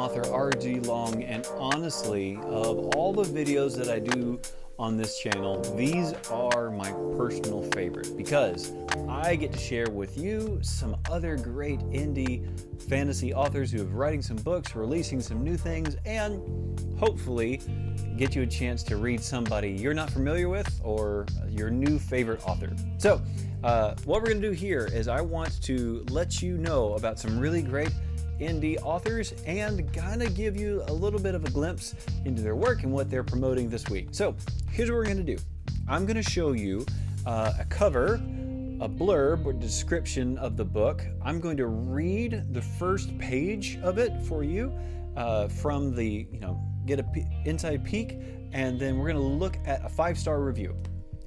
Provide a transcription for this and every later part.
author RG Long, and honestly, of all the videos that I do on this channel, these are my personal favorite because I get to share with you some other great indie fantasy authors who are writing some books, releasing some new things, and hopefully get you a chance to read somebody you're not familiar with or your new favorite author. So what we're going to do here is I want to let you know about some really great indie authors and kind of give you a little bit of a glimpse into their work and what they're promoting this week. So here's what we're going to do. I'm going to show you a cover, a blurb or description of the book. I'm going to read the first page of it for you from the, get an inside peek, and then we're going to look at a 5-star review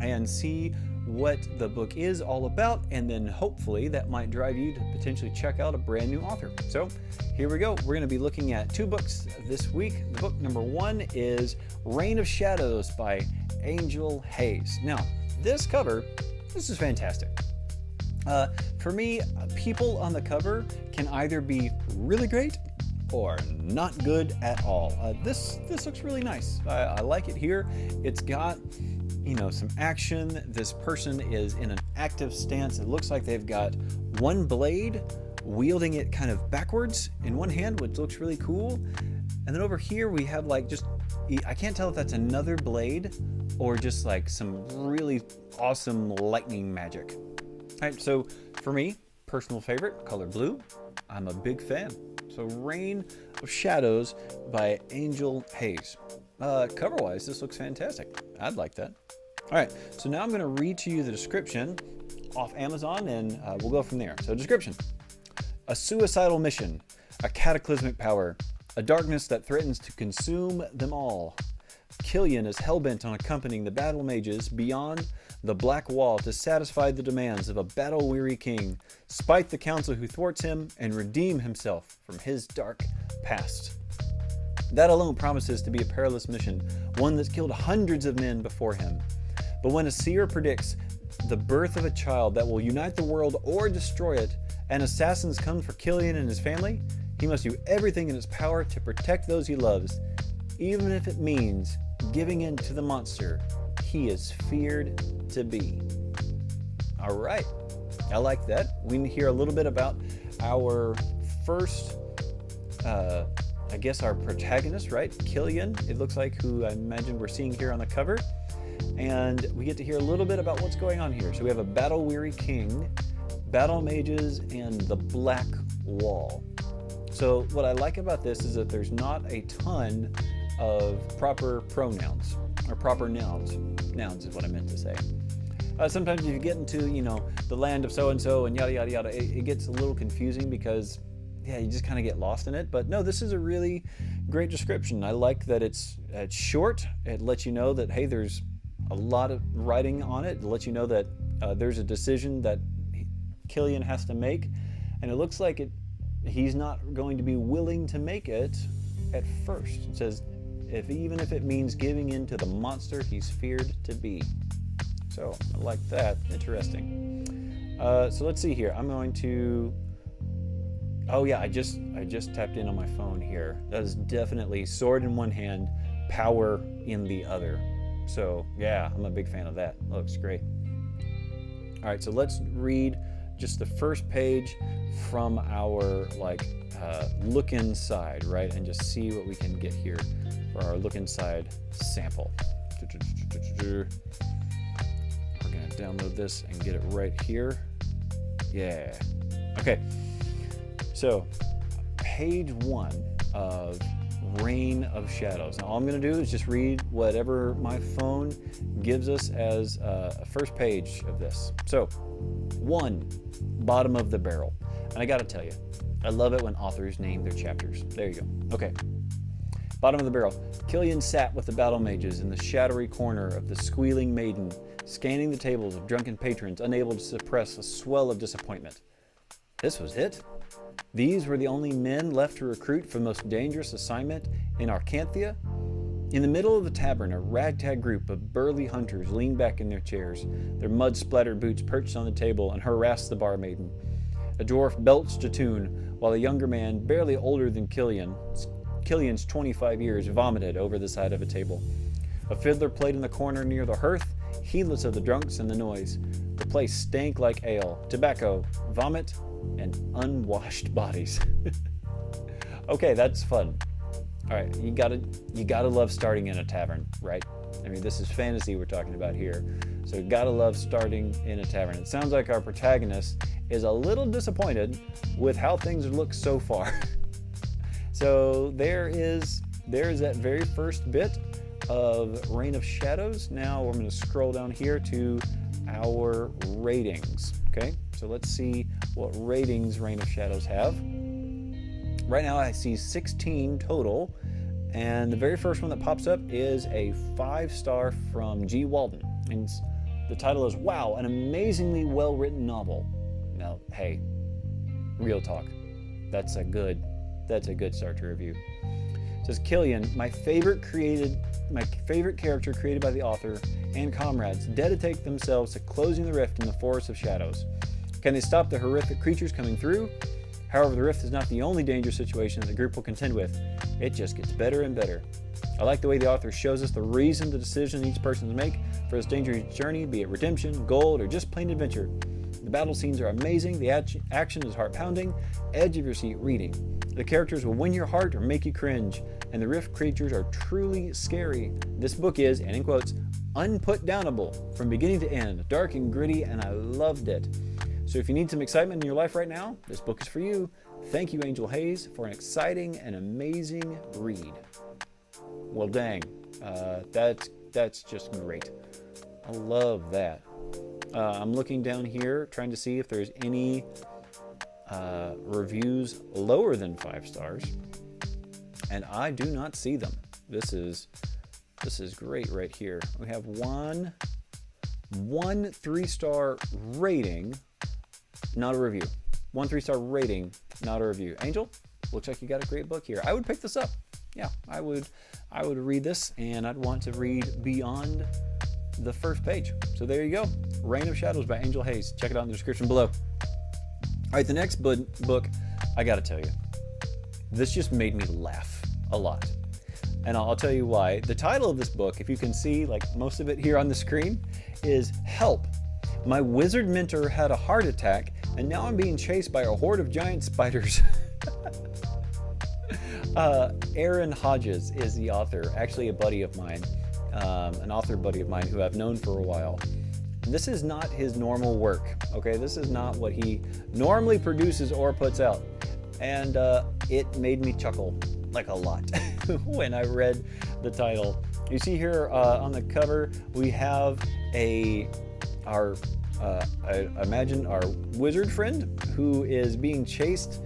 and see what the book is all about, and then hopefully that might drive you to potentially check out a brand new author. So here we go. We're going to be looking at 2 books this week. The book number 1 is Reign of Shadows by Angel Hayes. Now, this cover, this is fantastic. For me, people on the cover can either be really great or not good at all. This looks really nice. I like it here. It's got some action. This person is in an active stance. It looks like they've got one blade, wielding it kind of backwards in one hand, which looks really cool. And then over here we have I can't tell if that's another blade or just like some really awesome lightning magic. All right, so for me, personal favorite, color blue. I'm a big fan. So Reign of Shadows by Angel Hayes. Cover-wise, this looks fantastic. I'd like that. All right, so now I'm going to read to you the description off Amazon, and we'll go from there. So description: a suicidal mission, a cataclysmic power, a darkness that threatens to consume them all. Killian is hellbent on accompanying the battle mages beyond the Black Wall to satisfy the demands of a battle-weary king, spite the council who thwarts him, and redeem himself from his dark past. That alone promises to be a perilous mission, one that's killed hundreds of men before him. But when a seer predicts the birth of a child that will unite the world or destroy it, and assassins come for Killian and his family, he must do everything in his power to protect those he loves, even if it means giving in to the monster he is feared to be. All right, I like that. We hear a little bit about our first, I guess our protagonist, right? Killian, it looks like, who I imagine we're seeing here on the cover. And we get to hear a little bit about what's going on here. So we have a battle-weary king, battle mages, and the Black Wall. So what I like about this is that there's not a ton of proper pronouns, or proper nouns. Nouns is what I meant to say. Sometimes if you get into, the land of so-and-so and yada, yada, yada, it gets a little confusing because, yeah, you just kind of get lost in it. But no, this is a really great description. I like that it's short. It lets you know that, hey, there's a lot of writing on it. It lets you know that there's a decision that Killian has to make. And it looks like he's not going to be willing to make it at first. It says, even if it means giving in to the monster he's feared to be. So I like that. Interesting. So let's see here. I'm going to... Oh yeah, I just tapped in on my phone here. That is definitely sword in one hand, power in the other. So yeah, I'm a big fan of that. Looks great. All right, so let's read just the first page from our look inside, right? And just see what we can get here for our look inside sample. We're gonna download this and get it right here. Yeah. Okay. So, page 1 of Reign of Shadows. Now, all I'm going to do is just read whatever my phone gives us as a first page of this. So, 1, bottom of the barrel. And I got to tell you, I love it when authors name their chapters. There you go. Okay. Bottom of the barrel. Killian sat with the battle mages in the shadowy corner of the Squealing Maiden, scanning the tables of drunken patrons, unable to suppress a swell of disappointment. This was it? These were the only men left to recruit for the most dangerous assignment in Arcanthia? In the middle of the tavern, a ragtag group of burly hunters leaned back in their chairs, their mud-splattered boots perched on the table, and harassed the barmaiden. A dwarf belched a tune, while a younger man, barely older than Killian, Killian's 25 years vomited over the side of a table. A fiddler played in the corner near the hearth, heedless of the drunks and the noise. The place stank like ale, tobacco, vomit, and unwashed bodies. Okay, that's fun. All right, you gotta love starting in a tavern, right? I mean, this is fantasy we're talking about here, so you gotta love starting in a tavern. It sounds like our protagonist is a little disappointed with how things look so far. So there is that very first bit of Reign of Shadows. Now we're going to scroll down here to our ratings. Okay, so let's see what ratings Reign of Shadows have. Right now I see 16 total, and the very first one that pops up is a 5-star from G. Walden, and the title is "Wow, an amazingly well-written novel." Now, hey, real talk, that's a good start to review. It says, Killian, my favorite character created by the author and comrades dedicate themselves to closing the rift in the Forest of Shadows. Can they stop the horrific creatures coming through? However, the rift is not the only dangerous situation that the group will contend with. It just gets better and better. I like the way the author shows us the reason the decision each person makes for this dangerous journey, be it redemption, gold, or just plain adventure. The battle scenes are amazing, the action is heart-pounding, edge of your seat reading. The characters will win your heart or make you cringe, and the rift creatures are truly scary. This book is, and in quotes, unputdownable from beginning to end, dark and gritty, and I loved it. So if you need some excitement in your life right now, this book is for you. Thank you, Angel Hayes, for an exciting and amazing read. Well, dang, that's just great. I love that. I'm looking down here, trying to see if there's any reviews lower than 5 stars, and I do not see them. This is great right here. We have one 3-star rating, not a review. 1 3-star rating, not a review. Angel, looks like you got a great book here. I would pick this up. Yeah, I would read this, and I'd want to read beyond the first page. So there you go. Reign of Shadows by Angel Hayes. Check it out in the description below. All right, the next book, I gotta tell you, this just made me laugh a lot. And I'll tell you why. The title of this book, if you can see like most of it here on the screen, is Help. My wizard mentor had a heart attack, and now I'm being chased by a horde of giant spiders. Aaron Hodges is the author, actually a buddy of mine, an author buddy of mine who I've known for a while. This is not his normal work, okay? This is not what he normally produces or puts out. And it made me chuckle like a lot when I read the title. You see here on the cover, we have I imagine our wizard friend who is being chased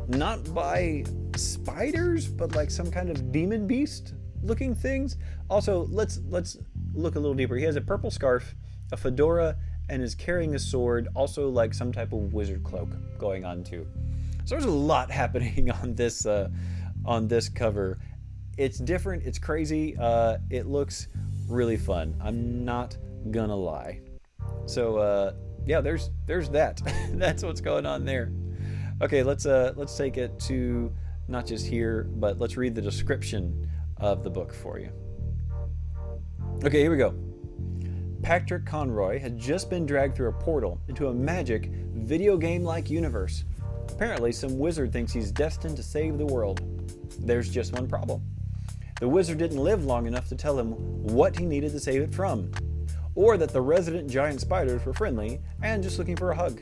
not by spiders, but like some kind of demon beast looking things. Also, let's look a little deeper. He has a purple scarf, a fedora, and is carrying a sword, also like some type of wizard cloak going on too. So there's a lot happening on this cover. It's different, it's crazy, it looks really fun. I'm not gonna lie. So yeah, there's that. That's what's going on there. Okay, let's take it to not just here, but let's read the description of the book for you. Okay, here we go. Patrick Conroy has just been dragged through a portal into a magic, video game-like universe. Apparently, some wizard thinks he's destined to save the world. There's just one problem. The wizard didn't live long enough to tell him what he needed to save it from, or that the resident giant spiders were friendly and just looking for a hug.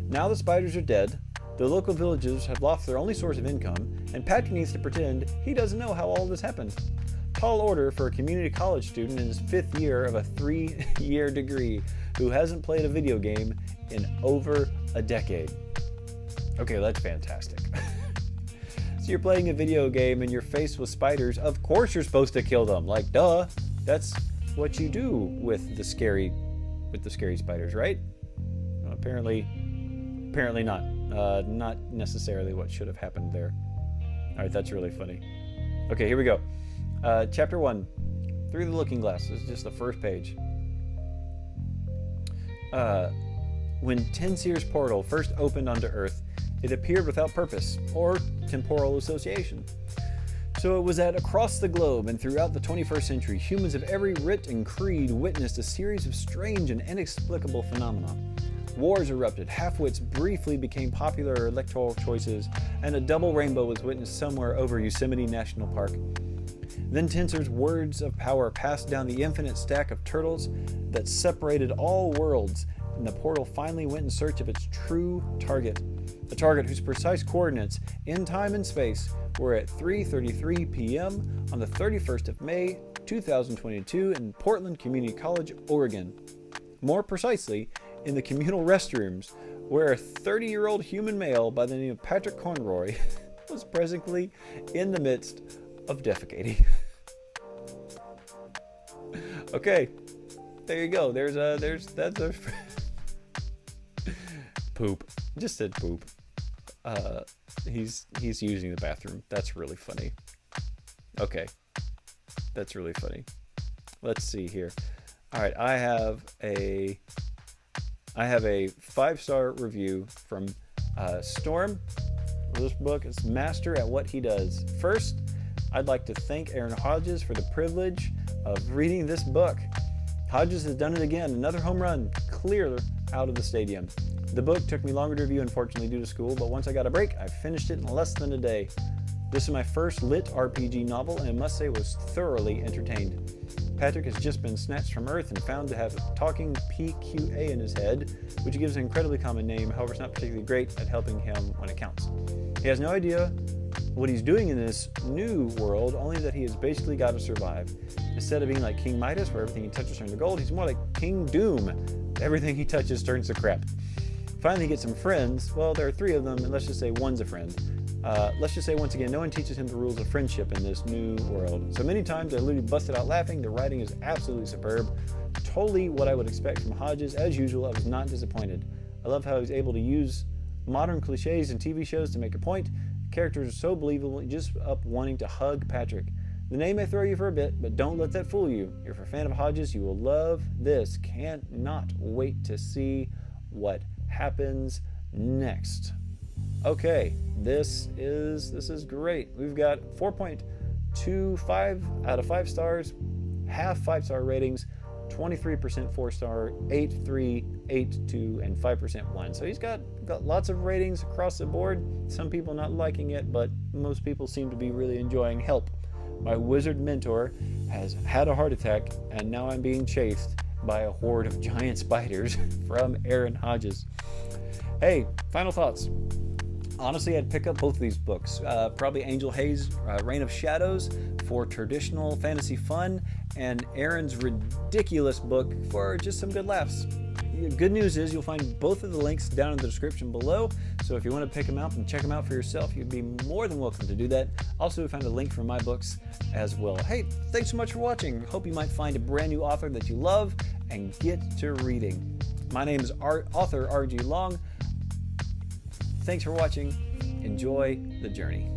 Now the spiders are dead, the local villagers have lost their only source of income, and Patrick needs to pretend he doesn't know how all this happened. Tall order for a community college student in his 5th year of a 3-year degree who hasn't played a video game in over a decade. Okay, that's fantastic. So you're playing a video game and you're faced with spiders. Of course you're supposed to kill them. Like, duh. That's what you do with the scary spiders, right? Well, apparently not. Not necessarily what should have happened there. All right, that's really funny. Okay, here we go. Chapter 1, Through the Looking Glass. This is just the first page. When Tenseer's portal first opened onto Earth, it appeared without purpose or temporal association. So it was that across the globe and throughout the 21st century, humans of every writ and creed witnessed a series of strange and inexplicable phenomena. Wars erupted, half-wits briefly became popular electoral choices, and a double rainbow was witnessed somewhere over Yosemite National Park. Then Tensor's words of power passed down the infinite stack of turtles that separated all worlds, and the portal finally went in search of its true target. A target whose precise coordinates in time and space were at 3:33 p.m. on the 31st of May, 2022 in Portland Community College, Oregon. More precisely, in the communal restrooms, where a 30-year-old human male by the name of Patrick Conroy was presently in the midst of defecating. Okay, there you go. That's a poop. Just said poop. He's using the bathroom. That's really funny. Okay, that's really funny. Let's see here. All right, I have a 5-star review from Storm. This book is master at what he does. First, I'd like to thank Aaron Hodges for the privilege of reading this book. Hodges has done it again, another home run, clear out of the stadium. The book took me longer to review, unfortunately, due to school, but once I got a break, I finished it in less than a day. This is my first LITRPG novel, and I must say was thoroughly entertained. Patrick has just been snatched from Earth and found to have a talking PQA in his head, which gives an incredibly common name, however it's not particularly great at helping him when it counts. He has no idea what he's doing in this new world, only that he has basically got to survive. Instead of being like King Midas, where everything he touches turns to gold, he's more like King Doom. Everything he touches turns to crap. Finally, he gets some friends. Well, there are 3 of them, and let's just say one's a friend. Let's just say, once again, no one teaches him the rules of friendship in this new world. So many times I literally busted out laughing. The writing is absolutely superb. Totally what I would expect from Hodges. As usual, I was not disappointed. I love how he's able to use modern cliches in TV shows to make a point. The characters are so believable, just up wanting to hug Patrick. The name may throw you for a bit, but don't let that fool you. If you're a fan of Hodges, you will love this. Cannot wait to see what happens next. Okay, this is great. We've got 4.25 out of 5 stars, half 5-star ratings, 23% 4-star, 8.3, 8.2, and 5% 1. So he's got lots of ratings across the board. Some people not liking it, but most people seem to be really enjoying Help. My wizard mentor has had a heart attack, and now I'm being chased by a horde of giant spiders from Aaron Hodges. Hey, final thoughts. Honestly, I'd pick up both of these books. Probably Angel Hayes' Reign of Shadows for traditional fantasy fun, and Aaron's ridiculous book for just some good laughs. Good news is you'll find both of the links down in the description below, so if you want to pick them out and check them out for yourself, you'd be more than welcome to do that. Also, you'll find a link for my books as well. Hey, thanks so much for watching. Hope you might find a brand new author that you love and get to reading. My name is author R.G. Long. Thanks for watching. Enjoy the journey.